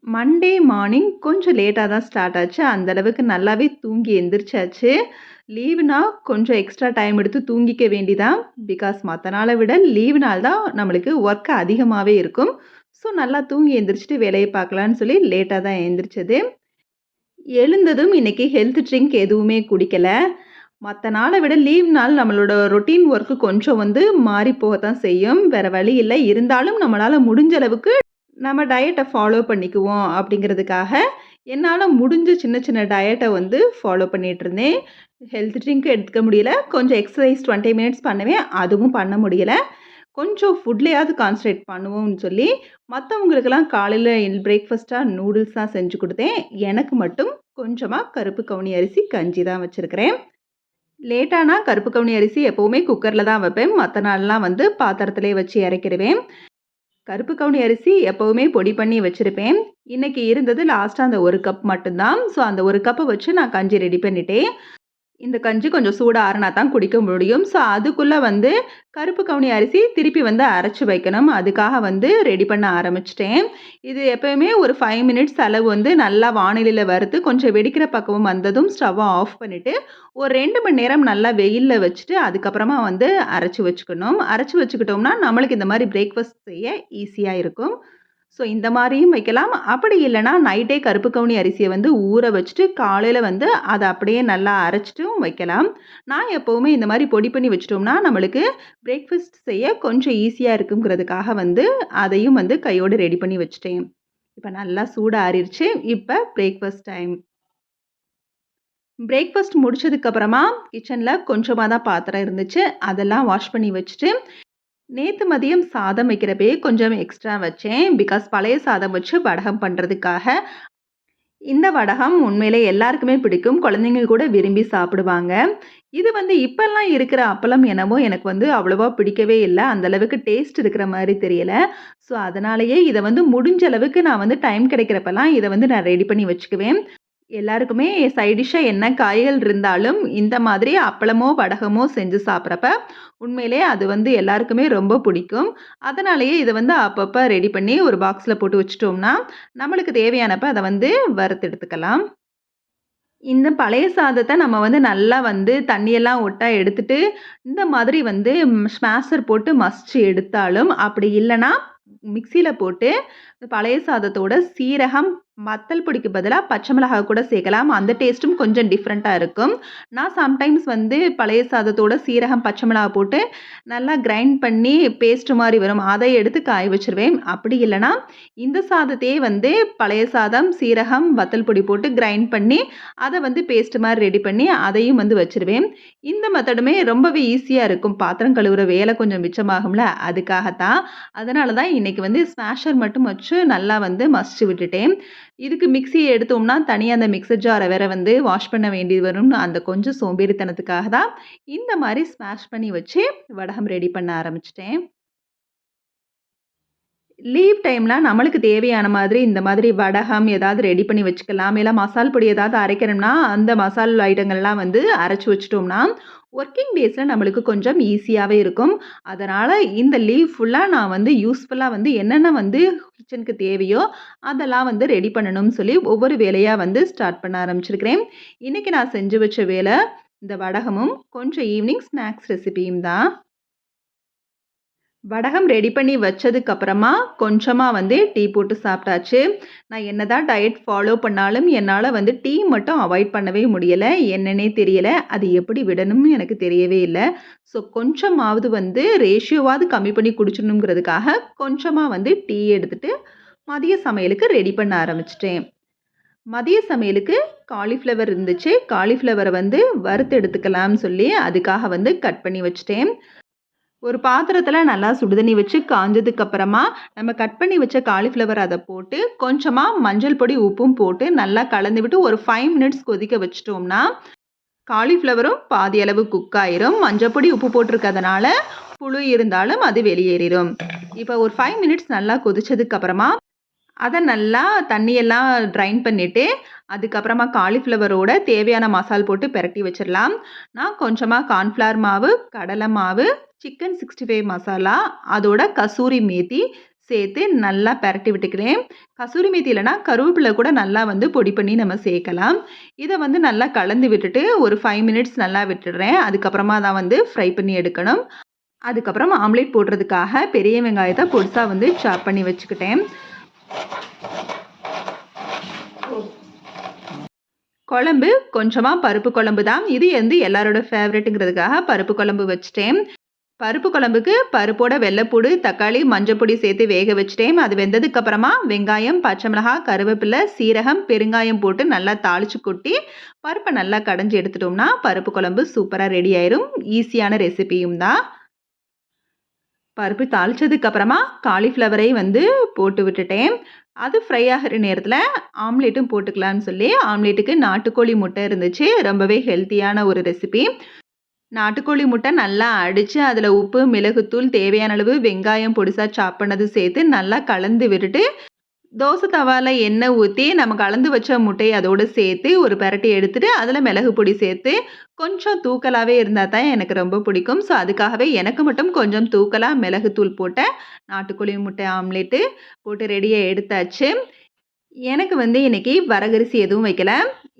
Monday morning கொஞ்சம் லேட்டா தான் ஸ்டார்ட் ஆச்சு. அந்த அளவுக்கு நல்லாவே தூங்கி எந்திரிச்சாச்சு. லீவுனா கொஞ்சம் எக்ஸ்ட்ரா டைம் எடுத்து தூங்கிக்க வேண்டிதான். பிகாஸ் மத்த நாள விட லீவு நாள் தான் நம்மளுக்கு ஒர்க் அதிகமாவே இருக்கும். ஸோ நல்லா தூங்கி எந்திரிச்சுட்டு வேலைய பார்க்கலான்னு சொல்லி லேட்டா தான் எந்திரிச்சது. எழுந்ததும் இன்னைக்கு ஹெல்த் ட்ரிங்க் எதுவுமே குடிக்கல. மத்த நாள விட லீவ் நாள் நம்மளோட ரொட்டீன் ஒர்க் கொஞ்சம் மாறி போக தான் செய்யும். வேற வழி இல்ல. இருந்தாலும் நம்மளால முடிஞ்ச அளவுக்கு நம்ம டயட்ட ஃபாலோ பண்ணிக்குவோம் அப்படிங்கிறதுக்காக, என்னால முடிஞ்ச சின்ன சின்ன டயட்ட ஃபாலோ பண்ணிட்டுருந்தேன். ஹெல்த் ட்ரிங்க் எடுத்துக்க முடியல. கொஞ்சம் எக்ஸர்சைஸ் 20 மினிட்ஸ் பண்ணுவேன். அதுவும் பண்ண முடியல. கொஞ்சம் ஃபுட்லயாவது கான்சன்ட்ரேட் பண்ணுவோம்னு சொல்லி, மத்தவங்களுக்கெல்லாம் காலையில பிரேக்ஃபாஸ்ட்டா நூடுல்ஸ் தான் செஞ்சு குடுத்தேன். எனக்கு மட்டும் கொஞ்சமா கருப்பு கவுனி அரிசி கஞ்சி தான் வச்சிருக்கிறேன். லேட்டானா கருப்பு கவுனி அரிசி எப்பவுமே குக்கர்ல தான் வைப்பேன். மத்த நாள்லாம் பாத்திரத்திலே வச்சு இறக்கிருவேன். கருப்பு கவுனி அரிசி எப்பவுமே பொடி பண்ணி வச்சிருப்பேன். இன்னைக்கு இருந்தது லாஸ்ட்டா அந்த 1 கப் மட்டும் தான். ஸோ அந்த 1 கப்ப வச்சு நான் கஞ்சி ரெடி பண்ணிட்டேன். இந்த கஞ்சி கொஞ்சம் சூடா ஆறுனா தான் குடிக்க முடியும். ஸோ அதுக்குள்ள கருப்பு கவுனி அரிசி திருப்பி அரைச்சு வைக்கணும். அதுக்காக ரெடி பண்ண ஆரம்பிச்சுட்டேன். இது எப்பயுமே ஒரு 5 மினிட்ஸ் அளவு நல்லா வாணலியில வறுத்து கொஞ்சம் வெடிக்கிற பக்குவம் வந்ததும் ஸ்டவ்வ ஆஃப் பண்ணிட்டு, ஒரு 2 மணி நேரம் நல்லா வெயில்ல வச்சுட்டு, அதுக்கப்புறமா அரைச்சு வச்சுக்கணும். அரைச்சு வச்சுக்கிட்டோம்னா, நம்மளுக்கு இந்த மாரி பிரேக்ஃபாஸ்ட் செய்ய ஈஸியா இருக்கும். ஸோ இந்த மாரியும் வைக்கலாம். அப்படி இல்லன்னா, நைட்டே கருப்பு கவுனி அரிசிய ஊற வச்சுட்டு, காலையில அத அப்படியே நல்லா அரைச்சுட்டும் வைக்கலாம். நான் எப்பவுமே இந்த மாரி பொடி பண்ணி வச்சுட்டோம்னா, நம்மளுக்கு பிரேக்ஃபாஸ்ட் செய்ய கொஞ்சம் ஈஸியா இருக்குங்கிறதுக்காக அதையும் கையோட ரெடி பண்ணி வச்சுட்டேன். இப்ப நல்லா சூடு ஆறிருச்சு. இப்ப பிரேக்ஃபாஸ்ட் டைம். பிரேக்ஃபாஸ்ட் முடிச்சதுக்கு அப்புறமா கிச்சன்ல கொஞ்சமா தான் பாத்திரம் இருந்துச்சு. அதெல்லாம் வாஷ் பண்ணி வச்சுட்டு, நேத்து மதியம் சாதம் வைக்கிறப்பயே கொஞ்சம் எக்ஸ்ட்ரா வச்சேன். பிகாஸ் பழைய சாதம் வச்சு வடகம் பண்றதுக்காக. இந்த வடகம் உண்மையிலே எல்லாருக்குமே பிடிக்கும். குழந்தைங்க கூட விரும்பி சாப்பிடுவாங்க. இது இப்பல்லாம் இருக்கிற அப்பளம் என்னவோ எனக்கு அவ்வளவா பிடிக்கவே இல்ல. அந்த அளவுக்கு டேஸ்ட் இருக்கிற மாரி தெரியல. ஸோ அதனாலேயே இத முடிஞ்ச அளவுக்கு நான் டைம் கிடைக்கிறப்பலாம் இத நான் ரெடி பண்ணி வச்சுக்குவேன். எல்லாருக்குமே சைட் டிஷ்ஷா என்ன காய்கள் இருந்தாலும், இந்த மாதிரி அப்பளமோ, வடகமோ செஞ்சு சாப்பிட்றப்ப, உண்மையிலே அது எல்லாருக்குமே ரொம்ப பிடிக்கும். அதனாலேயே இத அப்பப்ப ரெடி பண்ணி ஒரு பாக்ஸ்ல போட்டு வச்சுட்டோம்னா, நம்மளுக்கு தேவையானப்ப அத வறுத்து எடுத்துக்கலாம். இந்த பழைய சாதத்த நம்ம நல்லா தண்ணியெல்லாம் ஒட்டா எடுத்துட்டு, இந்த மாதிரி ஸ்மாஷர் போட்டு மசிச்சு எடுத்தாலும், அப்படி இல்லன்னா, மிக்ஸியில போட்டு பழைய சாதத்தோட சீரகம், வத்தல் பொடிக்கு பதிலா பச்சை மிளகாய் கூட சேர்க்கலாம். அந்த டேஸ்ட்டும் கொஞ்சம் டிஃப்ரெண்ட்டா இருக்கும். நான் சம்டைம்ஸ் பழைய சாதத்தோட சீரகம், பச்சை மிளகாய் போட்டு நல்லா கிரைண்ட் பண்ணி பேஸ்ட் மாரி வரும். அதை எடுத்து காய வச்சுருவேன். அப்படி இல்லன்னா, இந்த சாதத்தையே பழைய சாதம், சீரகம், வத்தல் பொடி போட்டு கிரைண்ட் பண்ணி, அத பேஸ்ட் மாரி ரெடி பண்ணி அதையும் வச்சுருவேன். இந்த மெத்தடுமே ரொம்பவே ஈஸியா இருக்கும். பாத்திரம் கழுவுற வேலை கொஞ்சம் மிச்சமாகும்ல, அதுக்காகத்தான். அதனால தான் இன்னைக்கு ஸ்மாஷர் மட்டும் வச்சு நல்லா மசிச்சு விட்டுட்டேன். இதுக்கு மிக்ஸி எடுத்தோம்னா, தனியா அந்த மிக்ஸர் ஜார வேற வாஷ் பண்ண வேண்டி வரும்னு அந்த கொஞ்சம் சோம்பேறித்தனத்துக்காக தான் இந்த மாரி ஸ்மாஷ் பண்ணி வச்சு வடகம் ரெடி பண்ண ஆரம்பிச்சுட்டேன். லீவ் டைம்ல நம்மளுக்கு தேவையான மாதிரி இந்த மாதிரி வடகம் ஏதாவது ரெடி பண்ணி வச்சுக்கலாம். இல்ல மசால் பொடி ஏதாவது அரைக்கணும்னா, அந்த மசால் ஐட்டங்கள்லாம் அரைச்சு வச்சுட்டோம்னா, ஒர்க்கிங் டேஸ்ல நம்மளுக்கு கொஞ்சம் ஈஸியாவே இருக்கும். அதனால இந்த லீவ் ஃபுல்லா நான் யூஸ்ஃபுல்லா என்னென்ன கிச்சனுக்கு தேவையோ, அதெல்லாம் ரெடி பண்ணணும்னு சொல்லி ஒவ்வொரு வேலையா ஸ்டார்ட் பண்ண ஆரம்பிச்சிருக்கிறேன். இன்னைக்கு நான் செஞ்சு வச்ச வேலை, இந்த வடகமும், கொஞ்சம் ஈவினிங் ஸ்நாக்ஸ் ரெசிபியும் தான். வடகம் ரெடி பண்ணி வச்சதுக்கு அப்புறமா, கொஞ்சமா டீ போட்டு சாப்பிட்டாச்சு. நான் என்னதான் டயட் ஃபாலோ பண்ணாலும், என்னால டீ மட்டும் அவாய்ட் பண்ணவே முடியல. என்னன்னே தெரியல. அது எப்படி விடணும்னு எனக்கு தெரியவே இல்ல. ஸோ கொஞ்சமாவது ரேஷியோவாவது கம்மி பண்ணி குடிச்சிடணுங்கிறதுக்காக, கொஞ்சமா டீ எடுத்துட்டு, மதிய சமையலுக்கு ரெடி பண்ண ஆரம்பிச்சுட்டேன். மதிய சமையலுக்கு காலிஃப்ளவர் இருந்துச்சு. காலிஃப்ளவர வறுத்து எடுத்துக்கலாம்னு சொல்லி, அதுக்காக கட் பண்ணி வச்சுட்டேன். ஒரு பாத்திரத்துல நல்லா சுடுதண்ணி வச்சு காஞ்சதுக்கு அப்புறமா, நம்ம கட் பண்ணி வச்ச காலிஃப்ளவர் அத போட்டு, கொஞ்சமா மஞ்சள் பொடி, உப்பும் போட்டு நல்லா கலந்து விட்டு ஒரு 5 மினிட்ஸ் கொதிக்க வச்சுட்டோம்னா, காலிஃப்ளவரும் பாதி அளவு குக் ஆயிரும். மஞ்சப்பொடி, உப்பு போட்டிருக்கிறதுனால புழு இருந்தாலும் அது வெளியேறிரும். இப்ப ஒரு 5 மினிட்ஸ் நல்லா கொதிச்சதுக்கு அப்புறமா, அத நல்லா தண்ணியெல்லாம் ட்ரைன் பண்ணிட்டு, அதுக்கப்புறமா காலிஃப்ளவரோட தேவையான மசால் போட்டு பெரட்டி வச்சிரலாம். நான் கொஞ்சமா கார்ன்ஃப்ளவர் மாவு, கடலை மாவு, சிக்கன் 65 மசாலா, அதோட கசூரி மேத்தி, சேர்த்து நல்லா பெரட்டி விட்டுக்கிறேன். கசூரி மேத்தி இல்லைனா கருவேப்பிலை கூட நல்லா வந்து பொடி பண்ணி நம்ம சேர்க்கலாம். இதை வந்து நல்லா கலந்து விட்டுட்டு ஒரு 5 மினிட்ஸ் நல்லா விட்டுடுறேன். அதுக்கப்புறமா தான் வந்து ஃப்ரை பண்ணி எடுக்கணும். அதுக்கப்புறம் ஆம்லேட் போடுறதுக்காக பெரிய வெங்காயத்தை பொடிசாக வந்து சாப் பண்ணி வச்சுக்கிட்டேன். குழம்பு கொஞ்சமாக பருப்பு குழம்பு தான். இது வந்து எல்லாரோட ஃபேவரெட்டுங்கிறதுக்காக பருப்பு குழம்பு வச்சுட்டேன். பருப்பு குழம்புக்கு பருப்போட வெள்ளைப்பூடு, தக்காளி, மஞ்சப்பொடி சேர்த்து வேக வச்சுட்டேன். அது வெந்ததுக்கப்புறமா வெங்காயம், பச்சை மிளகாய், கருவேப்பிலை, சீரகம், பெருங்காயம் போட்டு நல்லா தாளித்து கொட்டி பருப்பை நல்லா கடைஞ்சி எடுத்துட்டோம்னா பருப்பு குழம்பு சூப்பராக ரெடி ஆயிரும். ஈஸியான ரெசிபியும் தான். பருப்பு தாளித்ததுக்கப்புறமா காலிஃப்ளவரை வந்து போட்டு விட்டுட்டேன். அது ஃப்ரை ஆகிற நேரத்தில் ஆம்லேட்டும் போட்டுக்கலான்னு சொல்லி ஆம்லேட்டுக்கு நாட்டுக்கோழி முட்டை இருந்துச்சு. ரொம்பவே ஹெல்த்தியான ஒரு ரெசிபி. நாட்டுக்கோழி முட்டை நல்லா அடித்து அதில் உப்பு, மிளகுத்தூள், தேவையான அளவு வெங்காயம் பொடிசாக சாப் பண்ணது சேர்த்து நல்லா கலந்து விட்டுட்டு தோசை தவாவில் எண்ணெய் ஊற்றி நம்ம கலந்து வச்ச முட்டையை அதோடு சேர்த்து ஒரு பெரட்டி எடுத்துகிட்டு அதில் மிளகு பொடி சேர்த்து கொஞ்சம் தூக்கலாகவே இருந்தால் தான் எனக்கு ரொம்ப பிடிக்கும். ஸோ அதுக்காகவே எனக்கு மட்டும் கொஞ்சம் தூக்கலாக மிளகுத்தூள் போட்ட நாட்டுக்கோழி முட்டை ஆம்லேட்டு போட்டு ரெடியாக எடுத்தாச்சு. எனக்கு வந்து இன்றைக்கி வரகரிசி எதுவும் வைக்கல.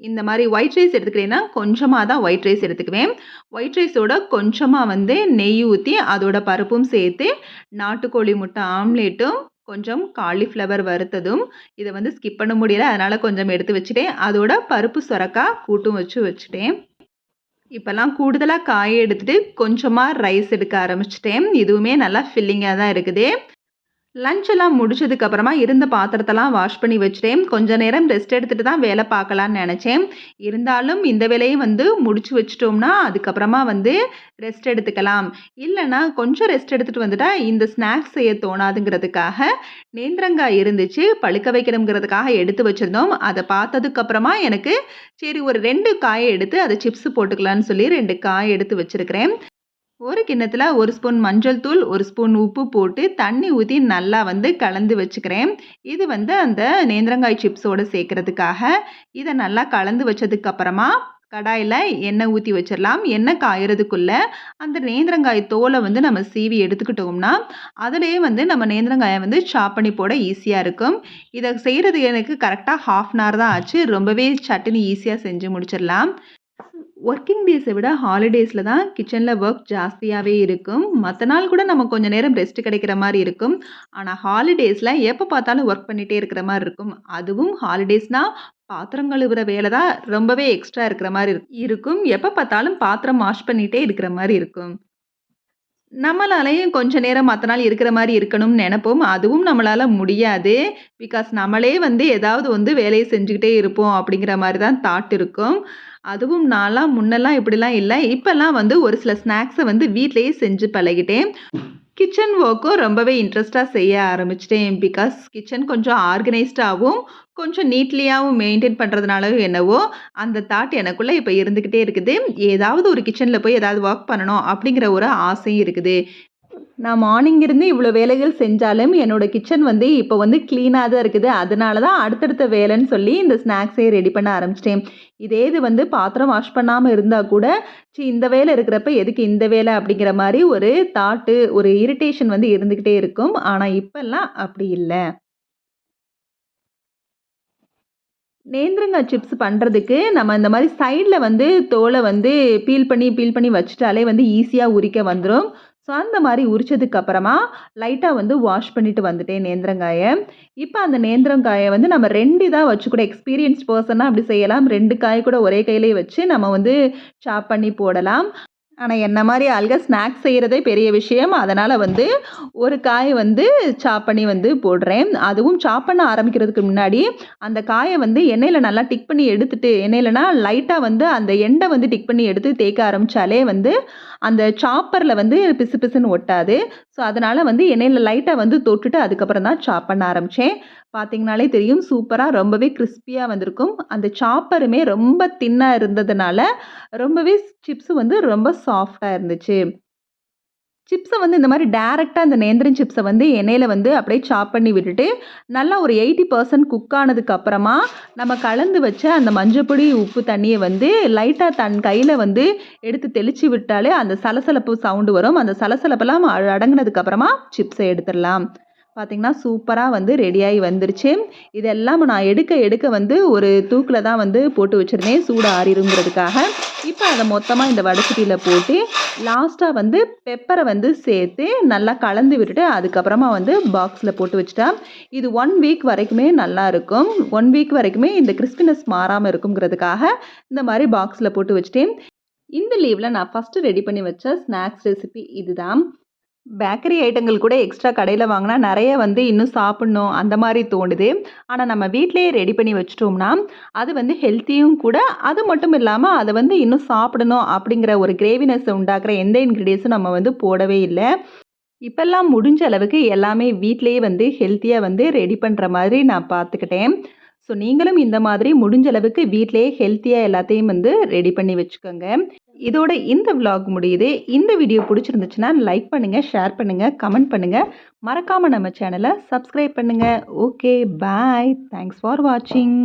இந்த மாதிரி ஒயிட் ரைஸ் எடுத்துக்கிறேன்னா கொஞ்சமாக தான் ஒயிட் ரைஸ் எடுத்துக்குவேன். ஒயிட் ரைஸோட கொஞ்சமாக வந்து நெய் ஊற்றி அதோட பருப்பும் சேர்த்து நாட்டுக்கோழி முட்டை ஆம்லேட்டும் கொஞ்சம் காலிஃப்ளவர் வறுத்ததும் இதை வந்து ஸ்கிப் பண்ண முடியல. அதனால் கொஞ்சம் எடுத்து வச்சுட்டேன். அதோட பருப்பு சொரக்காய் கூட்டும் வச்சுட்டேன். இப்போல்லாம் கூடுதலாக காயை எடுத்துகிட்டு கொஞ்சமாக ரைஸ் எடுக்க ஆரம்பிச்சிட்டேன். இதுவுமே நல்லா ஃபில்லிங்காக தான் இருக்குது. லஞ்ச் எல்லாம் முடிச்சதுக்கப்புறமா இருந்த பாத்திரத்தெல்லாம் வாஷ் பண்ணி வச்சுட்டேன். கொஞ்ச நேரம் ரெஸ்ட் எடுத்துகிட்டு தான் வேலை பார்க்கலான்னு நினச்சேன். இருந்தாலும் இந்த வேலையை வந்து முடிச்சு வச்சிட்டோம்னா அதுக்கப்புறமா வந்து ரெஸ்ட் எடுத்துக்கலாம். இல்லைன்னா கொஞ்சம் ரெஸ்ட் எடுத்துகிட்டு வந்துட்டா இந்த ஸ்நாக்ஸ் செய்ய தோணாதுங்கிறதுக்காக நேந்திரங்காய் இருந்துச்சு. பழுக்க வைக்கணுங்கிறதுக்காக எடுத்து வச்சுருந்தோம். அதை பார்த்ததுக்கப்புறமா எனக்கு சரி ஒரு 2 காயை எடுத்து அதை சிப்ஸ் போட்டுக்கலான்னு சொல்லி 2 காய் எடுத்து வச்சுருக்கிறேன். ஒரு கிண்ணத்தில் 1 ஸ்பூன் மஞ்சள் தூள், 1 ஸ்பூன் உப்பு போட்டு தண்ணி ஊற்றி நல்லா வந்து கலந்து வச்சுக்கிறேன். இது வந்து அந்த நேந்திரங்காய் சிப்ஸோடு சேர்க்கறதுக்காக. இதை நல்லா கலந்து வச்சதுக்கப்புறமா கடாயில் எண்ணெய் ஊற்றி வச்சிடலாம். எண்ணெய் காயறதுக்குள்ளே அந்த நேந்திரங்காய் தோலை வந்து நம்ம சீவி எடுத்துக்கிட்டோம்னா அதிலே வந்து நம்ம நேந்திரங்காயை வந்து சாப் பண்ணி போட ஈஸியாக இருக்கும். இதை செய்கிறது எனக்கு கரெக்டாக 1/2 அன் ஹவர் தான் ஆச்சு. ரொம்பவே சட்டுன்னு ஈஸியாக செஞ்சு முடிச்சிடலாம். ஒர்க்கிங் டேஸை விட ஹாலிடேஸில் தான் கிச்சனில் ஒர்க் ஜாஸ்தியாகவே இருக்கும். மற்ற நாள் கூட நம்ம கொஞ்சம் நேரம் ரெஸ்ட் கிடைக்கிற மாதிரி இருக்கும். ஆனால் ஹாலிடேஸில் எப்போ பார்த்தாலும் ஒர்க் பண்ணிகிட்டே இருக்கிற மாதிரி இருக்கும். அதுவும் ஹாலிடேஸ்னால் பாத்திரம் கழுவுற வேலை தான் ரொம்பவே எக்ஸ்ட்ரா இருக்கிற மாதிரி இருக்கும். எப்போ பார்த்தாலும் பாத்திரம் வாஷ் பண்ணிகிட்டே இருக்கிற மாதிரி இருக்கும். நம்மளாலேயும் கொஞ்ச நேரம் மற்ற நாள் இருக்கிற மாதிரி இருக்கணும்னு நினைப்போம். அதுவும் நம்மளால் முடியாது. பிகாஸ் நம்மளே வந்து ஏதாவது வந்து வேலையை செஞ்சுக்கிட்டே இருப்போம் அப்படிங்கிற மாதிரி தான் தாட் இருக்கும். அதுவும் நான்லாம் முன்னெல்லாம் இப்படிலாம் இல்லை. இப்போல்லாம் வந்து ஒரு சில ஸ்நாக்ஸை வந்து வீட்டிலேயே செஞ்சு பழகிட்டேன். கிச்சன் ஒர்க்கும் ரொம்பவே இன்ட்ரெஸ்ட்டாக செய்ய ஆரம்பிச்சிட்டேன். பிகாஸ் கிச்சன் கொஞ்சம் ஆர்கனைஸ்டாகவும் கொஞ்சம் நீட்லியாகவும் மெயின்டைன் பண்ணுறதுனாலவோ என்னவோ அந்த தாட் எனக்குள்ளே இப்போ இருந்துக்கிட்டே இருக்குது. ஏதாவது ஒரு கிச்சனில் போய் ஏதாவது ஒர்க் பண்ணணும் அப்படிங்கிற ஒரு ஆசையும் இருக்குது. நான் மார்னிங் இருந்து இவ்வளோ வேலைகள் செஞ்சாலும் என்னோடய கிச்சன் வந்து இப்போ வந்து க்ளீனாக தான் இருக்குது. அதனால தான் அடுத்தடுத்த வேலைன்னு சொல்லி இந்த ஸ்நாக்ஸே ரெடி பண்ண ஆரம்பிச்சிட்டேன். இதே இது வந்து பாத்திரம் வாஷ் பண்ணாமல் இருந்தால் கூட இந்த வேலை இருக்கிறப்ப எதுக்கு இந்த வேலை அப்படிங்கிற மாதிரி ஒரு தாட்டு ஒரு இரிட்டேஷன் வந்து இருந்துக்கிட்டே இருக்கும். ஆனால் இப்போல்லாம் அப்படி இல்லை. நேந்திரங்காய் சிப்ஸ் பண்ணுறதுக்கு நம்ம இந்த மாதிரி சைடில் வந்து தோலை வந்து பீல் பண்ணி வச்சுட்டாலே வந்து ஈஸியாக உரிக்க வந்துடும். ஸோ அந்த மாதிரி உரிச்சதுக்கப்புறமா லைட்டாக வந்து வாஷ் பண்ணிவிட்டு வந்துட்டேன் நேந்திரங்காயை. இப்போ அந்த நேந்திரங்காயை வந்து நம்ம 2 இதாக வச்சு கூட எக்ஸ்பீரியன்ஸ்ட் பர்சனாக அப்படி செய்யலாம். 2 காய் கூட ஒரே கையிலேயே வச்சு நம்ம வந்து சாப் பண்ணி போடலாம். ஆனால் என்ன மாதிரி ஆளுங்க ஸ்நாக்ஸ் செய்கிறதே பெரிய விஷயம். அதனால் வந்து ஒரு காய் வந்து சாப் பண்ணி வந்து போடுறேன். அதுவும் சாப் பண்ண ஆரம்பிக்கிறதுக்கு முன்னாடி அந்த காயை வந்து எண்ணெயில் நல்லா டிக் பண்ணி எடுத்துட்டு எண்ணெயிலனா லைட்டாக வந்து அந்த எண்ணெய் வந்து டிக் பண்ணி எடுத்து தேய்க்க ஆரம்பித்தாலே வந்து அந்த சாப்பரில் வந்து பிசு பிசுன்னு ஒட்டாது. ஸோ அதனால் வந்து எண்ணெயில் லைட்டாக வந்து தொட்டுட்டு அதுக்கப்புறம் தான் சாப் பண்ண ஆரம்பித்தேன். பார்த்திங்கனாலே தெரியும் சூப்பராக ரொம்பவே கிறிஸ்பியாக வந்திருக்கும். அந்த சாப்பருமே ரொம்ப தின்னாக இருந்ததுனால ரொம்பவே சிப்ஸு வந்து ரொம்ப சாஃப்டாக இருந்துச்சு. சிப்ஸை வந்து இந்த மாதிரி டேரெக்டாக இந்த நேந்திரம் சிப்ஸை வந்து எண்ணெயில் வந்து அப்படியே சாப் பண்ணி விட்டுட்டு நல்லா ஒரு 80% குக் ஆனதுக்கப்புறமா நம்ம கலந்து வச்ச அந்த மஞ்சப்பொடி உப்பு தண்ணியை வந்து லைட்டாக தன் கையில் வந்து எடுத்து தெளித்து விட்டாலே அந்த சலசலப்பு சவுண்டு வரும். அந்த சலசலப்பெல்லாம் அடங்கினதுக்கப்புறமா சிப்ஸை எடுத்துடலாம். பார்த்தீங்கன்னா, சூப்பரா வந்து ரெடியாகி வந்துருச்சு. இதெல்லாம் நான் எடுக்க எடுக்க வந்து ஒரு தூக்குல தான் வந்து போட்டு வச்சிருந்தேன், சூடு ஆறிருங்கிறதுக்காக. இப்ப அத மொத்தமா இந்த வடசட்டியில போட்டு, லாஸ்ட்டா வந்து பெப்பர வந்து சேர்த்து நல்லா கலந்து விட்டுட்டு, அதுக்கப்புறமா வந்து பாக்ஸ்ல போட்டு வச்சுட்டா, இது 1 வீக் வரைக்குமே நல்லாருக்கும். 1 வீக் வரைக்குமே இந்த கிறிஸ்பினஸ் மாறாம இருக்குங்கிறதுக்காக, இந்த மாரி பாக்ஸ்ல போட்டு வச்சுட்டேன். இந்த லீவ்ல நான் ஃபர்ஸ்ட்டு ரெடி பண்ணி வச்ச ஸ்நாக்ஸ் ரெசிபி இதுதான். பேக்கரி ஐட்டங்கள் கூட எக்ஸ்ட்ரா கடையில வாங்குனா நெறைய வந்து இன்னும் சாப்பிடணும் அந்த மாரி தோணுது. ஆனா நம்ம வீட்லயே ரெடி பண்ணி வச்சுட்டோம்னா, அது வந்து ஹெல்த்தியும் கூட. அது மட்டும் இல்லாம அத வந்து இன்னும் சாப்பிடணும் அப்படிங்கிற ஒரு கிரேவினஸ உண்டாக்குற எந்த இன்கிரீடியன்ஸும் நம்ம வந்து போடவே இல்ல. இப்பல்லாம் முடிஞ்ச அளவுக்கு எல்லாமே வீட்லயே வந்து ஹெல்த்தியா வந்து ரெடி பண்ற மாதிரி நான் பார்த்துக்கிட்டேன். ஸோ நீங்களும் இந்த மாதிரி முடிஞ்ச அளவுக்கு வீட்லயே ஹெல்த்தியா எல்லாத்தையும் வந்து ரெடி பண்ணி வச்சுக்கோங்க. இதோட இந்த விளாக் முடியுது. இந்த வீடியோ புடிச்சிருந்துச்சுன்னா லைக் பண்ணுங்க, ஷேர் பண்ணுங்க, கமெண்ட் பண்ணுங்க. மறக்காம நம்ம சேனல சப்ஸ்கிரைப் பண்ணுங்க. Okay, bye. தேங்க்ஸ் ஃபார் வாட்சிங்.